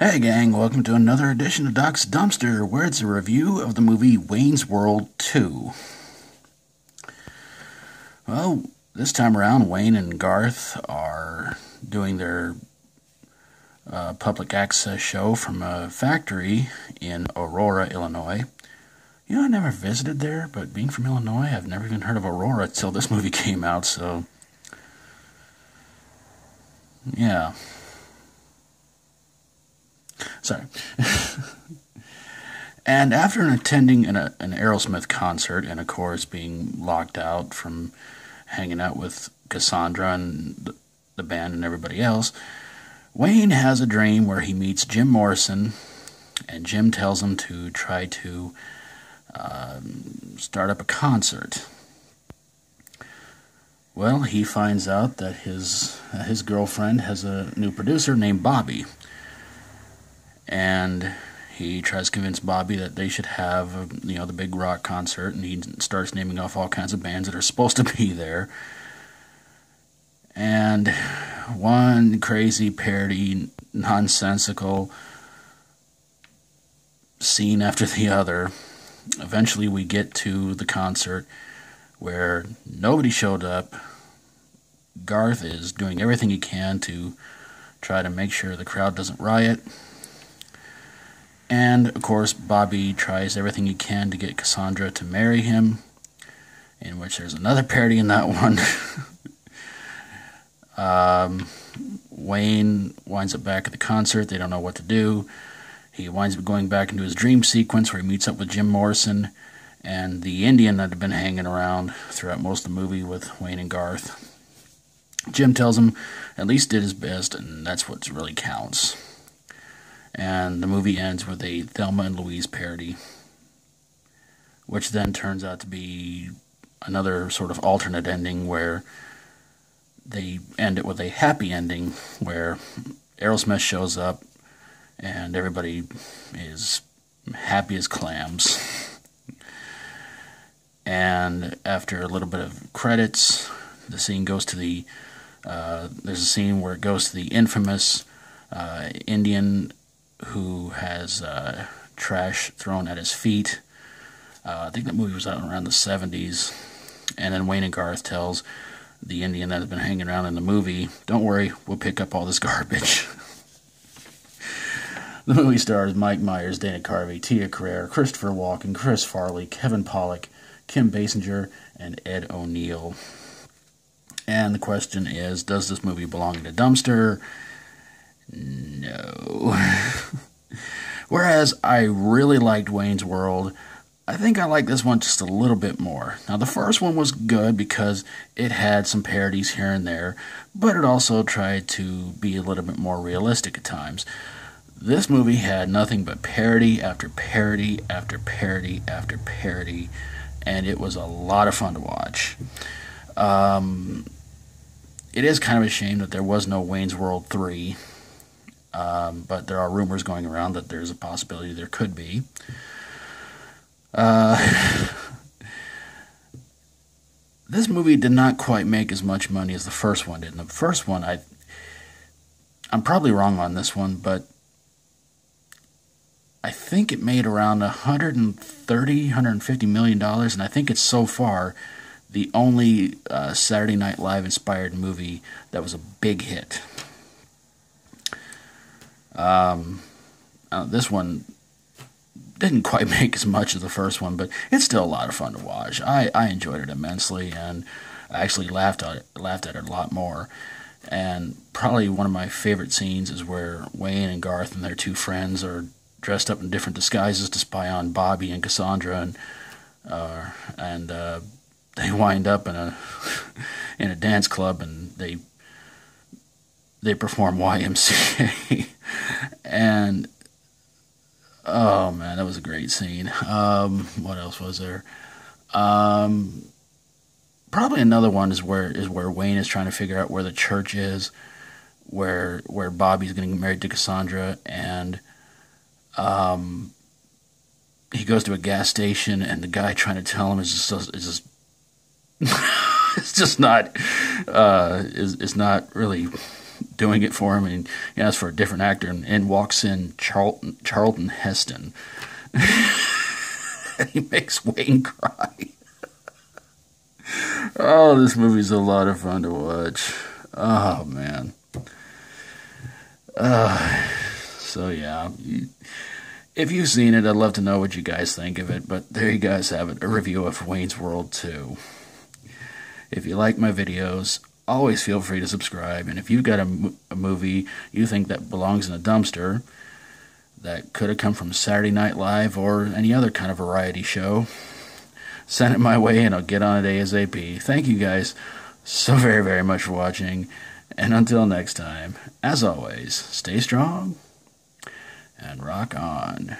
Hey gang, welcome to another edition of Doc's Dumpster, where it's a review of the movie Wayne's World 2. Well, this time around, Wayne and Garth are doing their public access show from a factory in Aurora, Illinois. You know, I never visited there, but being from Illinois, I've never even heard of Aurora until this movie came out, so yeah. Sorry. And after attending an Aerosmith concert and, of course, being locked out from hanging out with Cassandra and the band and everybody else, Wayne has a dream where he meets Jim Morrison, and Jim tells him to try to start up a concert. Well, he finds out that his girlfriend has a new producer named Bobby. And he tries to convince Bobby that they should have, the big rock concert, and he starts naming off all kinds of bands that are supposed to be there. And one crazy, parody, nonsensical scene after the other. Eventually we get to the concert where nobody showed up. Garth is doing everything he can to try to make sure the crowd doesn't riot. And, of course, Bobby tries everything he can to get Cassandra to marry him, in which there's another parody in that one. Wayne winds up back at the concert. They don't know what to do. He winds up going back into his dream sequence where he meets up with Jim Morrison and the Indian that had been hanging around throughout most of the movie with Wayne and Garth. Jim tells him at least did his best, and that's what really counts. And the movie ends with a Thelma and Louise parody, which then turns out to be another sort of alternate ending where they end it with a happy ending where Aerosmith shows up and everybody is happy as clams. And after a little bit of credits, the scene goes to the there's a scene where it goes to the infamous Indian who has trash thrown at his feet. I think that movie was out around the 70s. And then Wayne and Garth tells the Indian that has been hanging around in the movie, don't worry, we'll pick up all this garbage. The movie stars Mike Myers, Dana Carvey, Tia Carrere, Christopher Walken, Chris Farley, Kevin Pollak, Kim Basinger, and Ed O'Neill. And the question is, does this movie belong in a dumpster? No. Whereas I really liked Wayne's World, I think I like this one just a little bit more. Now, the first one was good because it had some parodies here and there, but it also tried to be a little bit more realistic at times. This movie had nothing but parody after parody after parody after parody, and it was a lot of fun to watch. It is kind of a shame that there was no Wayne's World 3. But there are rumors going around that there's a possibility there could be. This movie did not quite make as much money as the first one did. And the first one, I'm probably wrong on this one, but I think it made around $150 million, and I think it's so far the only Saturday Night Live inspired movie that was a big hit. This one didn't quite make as much as the first one, but it's still a lot of fun to watch. I enjoyed it immensely, and I actually laughed at it a lot more. And probably one of my favorite scenes is where Wayne and Garth and their two friends are dressed up in different disguises to spy on Bobby and Cassandra, and they wind up in a dance club, and they perform YMCA. And oh man, that was a great scene. What else was there? Probably another one is where Wayne is trying to figure out where the church is, where Bobby's getting married to Cassandra, and he goes to a gas station, and the guy trying to tell him is just it's just not really doing it for him, and he asks for a different actor, and walks in Charlton Heston. And he makes Wayne cry. Oh, this movie's a lot of fun to watch. Oh, man. So, yeah. If you've seen it, I'd love to know what you guys think of it. But there you guys have it. A review of Wayne's World 2. If you like my videos, always feel free to subscribe. And if you've got a movie you think that belongs in a dumpster, that could have come from Saturday Night Live or any other kind of variety show, send it my way and I'll get on it ASAP. Thank you guys so very, very much for watching. And until next time, as always, stay strong and rock on.